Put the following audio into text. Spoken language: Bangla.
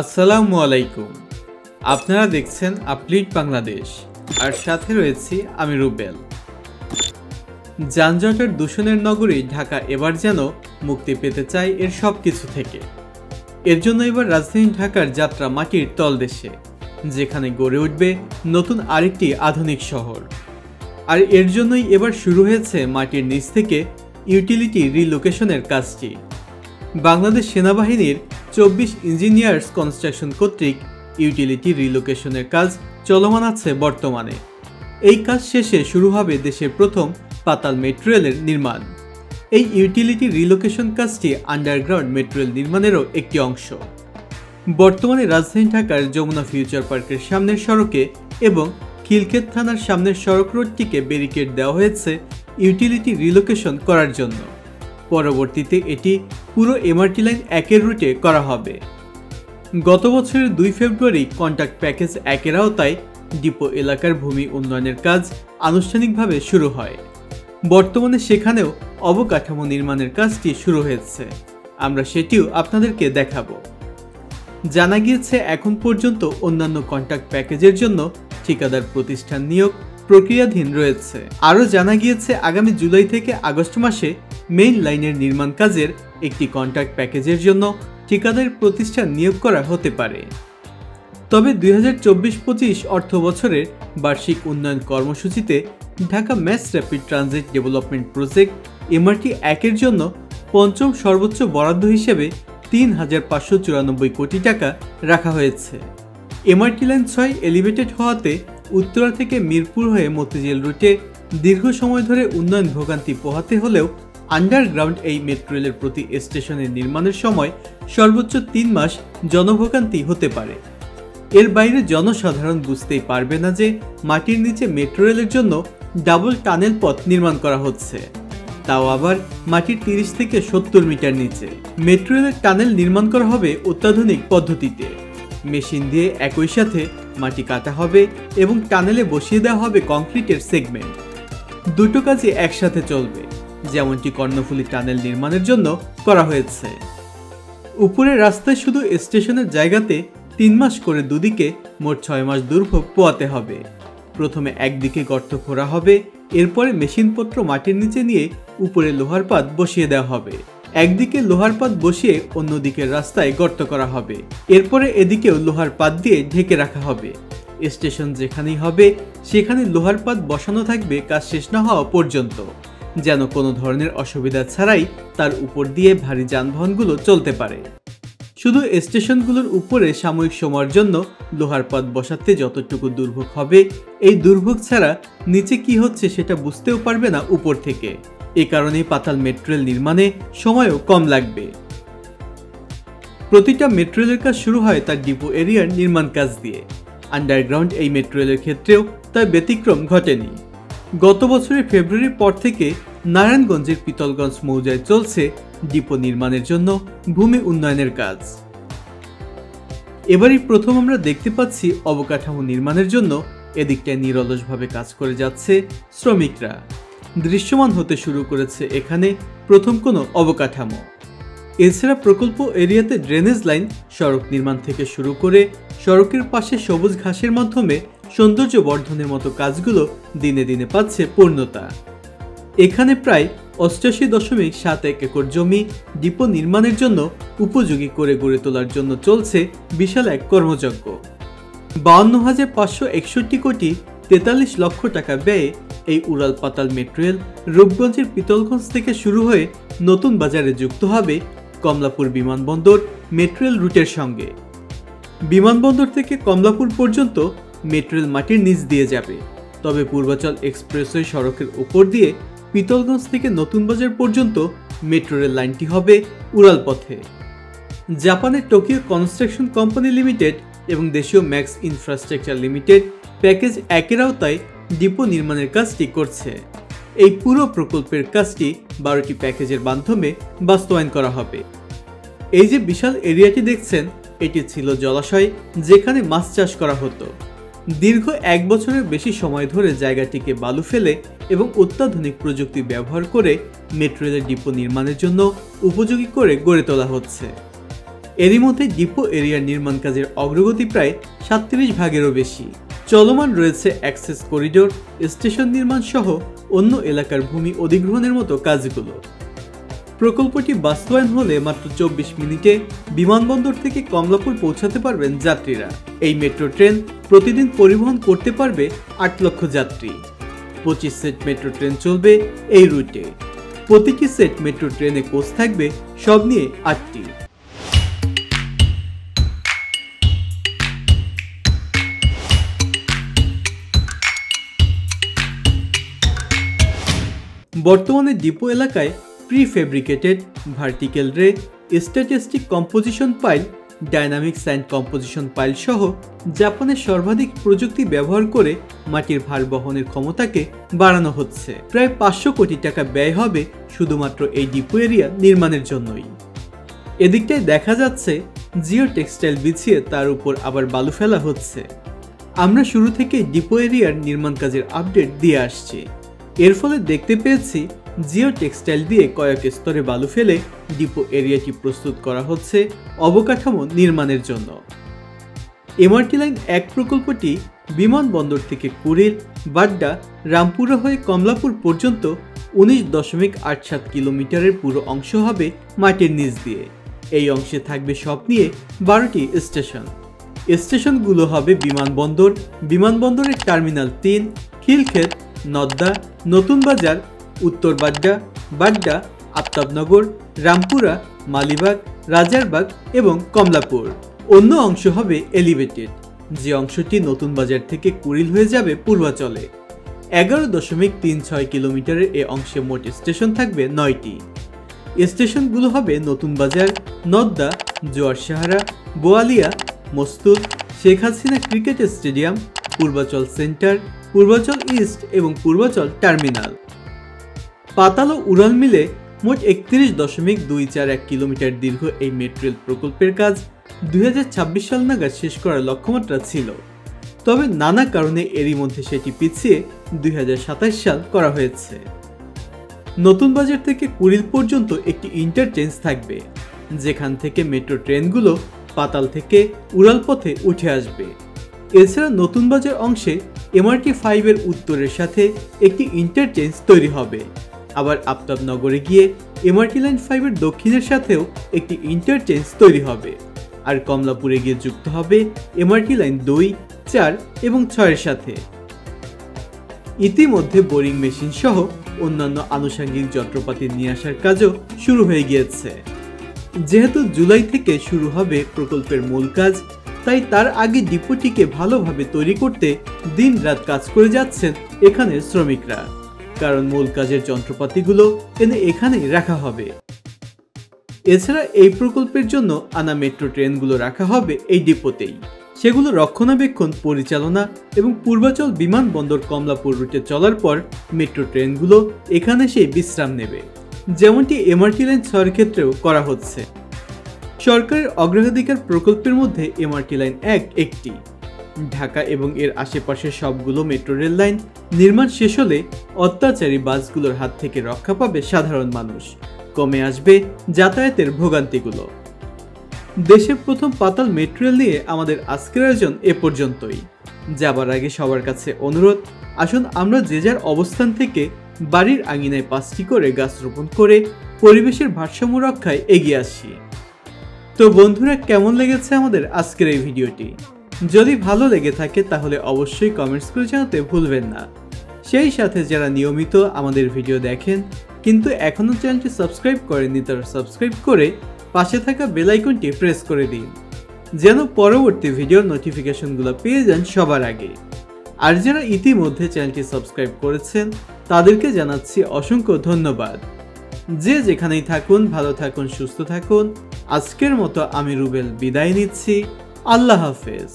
আসসালামু আলাইকুম। আপনারা দেখছেন আপলিট বাংলাদেশ, আর সাথে রয়েছি আমি রুবেল। যানজটের দূষণের নগরী ঢাকা এবার যেন মুক্তি পেতে চায় এর সব কিছু থেকে। এর জন্য এবার রাজধানী ঢাকার যাত্রা মাটির তলদেশে, যেখানে গড়ে উঠবে নতুন আরেকটি আধুনিক শহর। আর এর জন্যই এবার শুরু হয়েছে মাটির নিচ থেকে ইউটিলিটি রিলোকেশনের কাজটি। বাংলাদেশ সেনাবাহিনীর 24 ইঞ্জিনিয়ার্স কনস্ট্রাকশন কর্তৃক ইউটিলিটি রিলোকেশনের কাজ চলমান আছে বর্তমানে। এই কাজ শেষে শুরু হবে দেশের প্রথম পাতাল মেট্রো রেলের নির্মাণ। এই ইউটিলিটি রিলোকেশন কাজটি আন্ডারগ্রাউন্ড মেট্রো রেল নির্মাণেরও একটি অংশ। বর্তমানে রাজধানী ঢাকার যমুনা ফিউচার পার্কের সামনের সড়কে এবং খিলক্ষেত থানার সামনের সড়ক রোডটিকে ব্যারিকেড দেওয়া হয়েছে ইউটিলিটি রিলোকেশন করার জন্য। পরবর্তীতে এটি পুরো এমআরটি লাইন 1-এর রুটে করা হবে। গত বছরের 2 ফেব্রুয়ারি কন্ট্রাক্ট প্যাকেজ 1-এর আওতায় ডিপো এলাকার ভূমি উন্নয়নের কাজ আনুষ্ঠানিকভাবে শুরু হয়। বর্তমানে সেখানেও অবকাঠামো নির্মাণের কাজটি শুরু হয়েছে, আমরা সেটিও আপনাদেরকে দেখাবো। জানা গিয়েছে এখন পর্যন্ত অন্যান্য কন্ট্রাক্ট প্যাকেজের জন্য ঠিকাদার প্রতিষ্ঠান নিয়োগ প্রক্রিয়াধীন রয়েছে। আরও জানা গিয়েছে আগামী জুলাই থেকে আগস্ট মাসে মেইন লাইনের নির্মাণ কাজের একটি কন্ট্রাক্ট প্যাকেজের জন্য ঠিকাদার প্রতিষ্ঠান নিয়োগ করা হতে পারে। তবে 2024-25 অর্থ বছরের বার্ষিক উন্নয়ন কর্মসূচিতে Dhaka mass rapid transit development project MRT 1-এর জন্য পঞ্চম সর্বোচ্চ বরাদ্দ হিসেবে 3,594 কোটি টাকা রাখা হয়েছে। এমআরটি লাইন 6 এলিভেটেড হওয়াতে উত্তরা থেকে মিরপুর হয়ে মতিঝিল রুটে দীর্ঘ সময় ধরে উন্নয়ন ভোগান্তি পোহাতে হলেও আন্ডারগ্রাউন্ড এই মেট্রো রেলের প্রতি স্টেশনের নির্মাণের সময় সর্বোচ্চ 3 মাস জনভোগান্তি হতে পারে। এর বাইরে জনসাধারণ বুঝতেই পারবে না যে মাটির নিচে মেট্রো রেলের জন্য ডাবল টানেল পথ নির্মাণ করা হচ্ছে, তাও আবার মাটির 30 থেকে 70 মিটার নিচে। মেট্রো রেলের টানেল নির্মাণ করা হবে অত্যাধুনিক পদ্ধতিতে। মেশিন দিয়ে একই সাথে মাটি কাটা হবে এবং টানেলে বসিয়ে দেওয়া হবে কংক্রিটের সেগমেন্ট। দুটো কাজই একসাথে চলবে, যেমনটি কর্ণফুলী টানেল নির্মাণের জন্য করা হয়েছে। উপরের রাস্তায় শুধু স্টেশনের জায়গাতে 3 মাস করে দুদিকে মোট 6 মাস দুর্ভোগ পোয়াতে হবে। প্রথমে একদিকে গর্ত খোঁড়া হবে, এরপরে মেশিনপত্র মাটির নিচে নিয়ে উপরে লোহার পাত বসিয়ে দেওয়া হবে। একদিকে লোহার পাত বসিয়ে অন্যদিকের রাস্তায় গর্ত করা হবে, এরপরে এদিকেও লোহার পাত দিয়ে ঢেকে রাখা হবে। স্টেশন যেখানেই হবে সেখানে লোহার পাত বসানো থাকবে কাজ শেষ না হওয়া পর্যন্ত, যেন কোনো ধরনের অসুবিধা ছাড়াই তার উপর দিয়ে ভারী যানবাহনগুলো চলতে পারে। শুধু স্টেশনগুলোর উপরে সাময়িক সময়ের জন্য লোহার পাত বসাতে যতটুকু দুর্ভোগ হবে, এই দুর্ভোগ ছাড়া নিচে কি হচ্ছে সেটা বুঝতেও পারবে না উপর থেকে। এ কারণেই পাতাল মেট্রো রেল নির্মাণে সময়ও কম লাগবে। প্রতিটা মেট্রো রেলের কাজ শুরু হয় তার ডিপো এরিয়ার নির্মাণ কাজ দিয়ে। আন্ডারগ্রাউন্ড এই মেট্রো রেলের ক্ষেত্রেও তার ব্যতিক্রম ঘটেনি। গত বছরের ফেব্রুয়ারির পর থেকে নারায়ণগঞ্জের পিতলগঞ্জ মৌজায় চলছে ডিপো নির্মাণের জন্য ভূমি উন্নয়নের কাজ। এবারই প্রথম আমরা দেখতে পাচ্ছি অবকাঠামো নির্মাণের জন্য এদিকটায় নিরলসভাবে কাজ করে যাচ্ছে শ্রমিকরা। দৃশ্যমান হতে শুরু করেছে এখানে প্রথম কোনো অবকাঠামো। এছাড়া প্রকল্প এরিয়াতে ড্রেনেজ লাইন, সড়ক নির্মাণ থেকে শুরু করে সড়কের পাশে সবুজ ঘাসের মাধ্যমে সৌন্দর্য বর্ধনের মতো কাজগুলো দিনে দিনে পাচ্ছে পূর্ণতা। এখানে প্রায় 88.71 একর জমি ডিপো নির্মাণের জন্য উপযোগী করে গড়ে তোলার জন্য চলছে বিশাল এক কর্মযজ্ঞ। 52,561 কোটি 43 লক্ষ টাকা ব্যয়ে এই উড়াল পাতাল মেট্রো রেল রূপগঞ্জের পিতলগঞ্জ থেকে শুরু হয়ে নতুন বাজারে যুক্ত হবে কমলাপুর বিমানবন্দর মেট্রো রেল রুটের সঙ্গে। বিমানবন্দর থেকে কমলাপুর পর্যন্ত মেট্রো রেল মাটির নিচ দিয়ে যাবে, তবে পূর্বাচল এক্সপ্রেসওয়ে সড়কের উপর দিয়ে পিতলগঞ্জ থেকে নতুন বাজার পর্যন্ত মেট্রো রেল লাইনটি হবে উড়াল পথে। জাপানের টোকিও কনস্ট্রাকশন কোম্পানি লিমিটেড এবং দেশীয় ম্যাক্স ইনফ্রাস্ট্রাকচার লিমিটেড প্যাকেজ 1-এর আওতায় ডিপো নির্মাণের কাজটি করছে। এই পুরো প্রকল্পের কাজটি 12টি প্যাকেজের মাধ্যমে বাস্তবায়ন করা হবে। এই যে বিশাল এরিয়াটি দেখছেন, এটি ছিল জলাশয় যেখানে মাছ চাষ করা হতো। দীর্ঘ 1 বছরের বেশি সময় ধরে জায়গাটিকে বালু ফেলে এবং অত্যাধুনিক প্রযুক্তি ব্যবহার করে মেট্রো রেলের ডিপো নির্মাণের জন্য উপযোগী করে গড়ে তোলা হচ্ছে। এরই মধ্যে ডিপো এরিয়ার নির্মাণ কাজের অগ্রগতি প্রায় 37 ভাগেরও বেশি। চলমান রয়েছে অ্যাক্সেস করিডোর, স্টেশন নির্মাণ সহ অন্য এলাকার ভূমি অধিগ্রহণের মতো কাজগুলো। প্রকল্পটি বাস্তবায়ন হলে মাত্র 24 মিনিটে বিমানবন্দর থেকে কমলাপুর পৌঁছাতে পারবেন যাত্রীরা। এই মেট্রো ট্রেন প্রতিদিন পরিবহন করতে পারবে 8 লক্ষ যাত্রী। 25 সেট মেট্রো ট্রেন চলবে এই রুটে। প্রতিটি সেট মেট্রো ট্রেনে কোচ থাকবে সব নিয়ে 8টি। বর্তমানে ডিপো এলাকায় প্রি-ফেব্রিকেটেড ভার্টিক্যাল রে, statistic composition pile, dynamic sand composition pile সহ জাপানের সর্বাধিক প্রযুক্তি ব্যবহার করে মাটির ভার বহনের ক্ষমতাকে বাড়ানো হচ্ছে। প্রায় 500 কোটি টাকা ব্যয় হবে শুধুমাত্র এই ডিপো এরিয়া নির্মাণের জন্যই। এদিকটায় দেখা যাচ্ছে জিও টেক্সটাইল বিছিয়ে তার উপর আবার বালু ফেলা হচ্ছে। আমরা শুরু থেকে ডিপো এরিয়ার নির্মাণ কাজের আপডেট দিয়ে আসছি। এর ফলে দেখতে পেয়েছি জিও টেক্সটাইল দিয়ে কয়েক স্তরে বালু ফেলে ডিপো এরিয়াটি প্রস্তুত করা হচ্ছে অবকাঠামো নির্মাণের জন্য। এমআরটি লাইন 1 প্রকল্পটি বিমানবন্দর থেকে কুড়িল, বাড্ডা, রামপুরা হয়ে কমলাপুর পর্যন্ত 19.87 কিলোমিটারের পুরো অংশ হবে মাটির নিচ দিয়ে। এই অংশে থাকবে সব নিয়ে 12টি স্টেশন। স্টেশনগুলো হবে বিমানবন্দর, বিমানবন্দরের টার্মিনাল 3, খিলক্ষেত, নদ্দা, নতুন বাজার, উত্তর বাড্ডা, বাড্ডা, আফতাবনগর, রামপুরা, মালিবাগ, রাজারবাগ এবং কমলাপুর। অন্য অংশ হবে এলিভেটেড, যে অংশটি নতুন বাজার থেকে কুড়িল হয়ে যাবে পূর্বাচলে। 11.36 কিলোমিটারের এ অংশে মোট স্টেশন থাকবে 9টি। স্টেশনগুলো হবে Notun Bazar, Nadda, Joarsahara, Boalia, Mastul, Sheikh Hasina cricket stadium, Purbachal centre, Purbachal east এবং পূর্বাচল টার্মিনাল। পাতাল ও উড়াল মিলে মোট 31.241 কিলোমিটার দীর্ঘ এই মেট্রো রেল প্রকল্পের কাজ 2026 সাল নাগাদ শেষ করার লক্ষ্যমাত্রা ছিল। তবে নানা কারণে এরই মধ্যে সেটি পিছিয়ে 2027 সাল করা হয়েছে। নতুন বাজার থেকে কুড়িল পর্যন্ত একটি ইন্টারচেঞ্জ থাকবে, যেখান থেকে মেট্রো ট্রেনগুলো পাতাল থেকে উড়াল পথে উঠে আসবে। এছাড়া নতুন বাজার অংশে এমআরটি 5 এর উত্তরের সাথে একটি ইন্টারচেঞ্জ তৈরি হবে। আবার আফতাবনগরে গিয়ে এমআরটি লাইন 5 এর দক্ষিণের সাথেও একটি ইন্টারচেঞ্জ তৈরি হবে। আর কমলাপুরে গিয়ে যুক্ত হবে এমআরটি লাইন 2, 4 এবং 6 এর সাথে। ইতিমধ্যে বোরিং মেশিন সহ অন্যান্য আনুষঙ্গিক যন্ত্রপাতি নিয়ে আসার কাজও শুরু হয়ে গিয়েছে। যেহেতু জুলাই থেকে শুরু হবে প্রকল্পের মূল কাজ, তাই তার আগে ডিপোটিকে ভালোভাবে তৈরি করতে দিন রাত কাজ করে যাচ্ছেন এখানের শ্রমিকরা, কারণ মূল কাজের যন্ত্রপাতিগুলো এনে এখানেই রাখা হবে। এছাড়া এই প্রকল্পের জন্য আনা মেট্রো ট্রেনগুলো রাখা হবে এই ডিপোতেই। সেগুলো রক্ষণাবেক্ষণ, পরিচালনা এবং পূর্বাচল বিমানবন্দর কমলাপুর রুটে চলার পর মেট্রো ট্রেনগুলো এখানে সেই বিশ্রাম নেবে, যেমনটি এমআরটি লাইন 6 এর ক্ষেত্রেও করা হচ্ছে। সরকারের অগ্রাধিকার প্রকল্পের মধ্যে এমআরটি লাইন 1 একটি। ঢাকা এবং এর আশেপাশের সবগুলো মেট্রো রেল লাইন নির্মাণ শেষ হলে অত্যাচারী বাসগুলোর হাত থেকে রক্ষা পাবে সাধারণ মানুষ, কমে আসবে যাতায়াতের ভোগান্তিগুলো। দেশের প্রথম পাতাল মেট্রো রেল নিয়ে আমাদের আজকের আয়োজন এ পর্যন্তই। যাবার আগে সবার কাছে অনুরোধ, আসুন আমরা যে যার অবস্থান থেকে বাড়ির আঙিনায় 5টি করে গাছ রোপণ করে পরিবেশের ভারসাম্য রক্ষায় এগিয়ে আসি। তো বন্ধুরা, কেমন লেগেছে আমাদের আজকের এই ভিডিওটি? যদি ভালো লেগে থাকে তাহলে অবশ্যই কমেন্টস করে জানাতে ভুলবেন না। সেই সাথে যারা নিয়মিত আমাদের ভিডিও দেখেন কিন্তু এখনো চ্যানেলটি সাবস্ক্রাইব করেননি, তারা সাবস্ক্রাইব করে পাশে থাকা বেল আইকনটি প্রেস করে দিন, যেন পরবর্তী ভিডিওর নোটিফিকেশনগুলো পেয়ে যান সবার আগে। আর যারা ইতিমধ্যে চ্যানেলটি সাবস্ক্রাইব করেছেন তাদেরকে জানাচ্ছি অসংখ্য ধন্যবাদ। যে যেখানেই থাকুন, ভালো থাকুন, সুস্থ থাকুন। আজকের মতো আমি রুবেল বিদায় নিচ্ছি। আল্লাহ হাফেজ।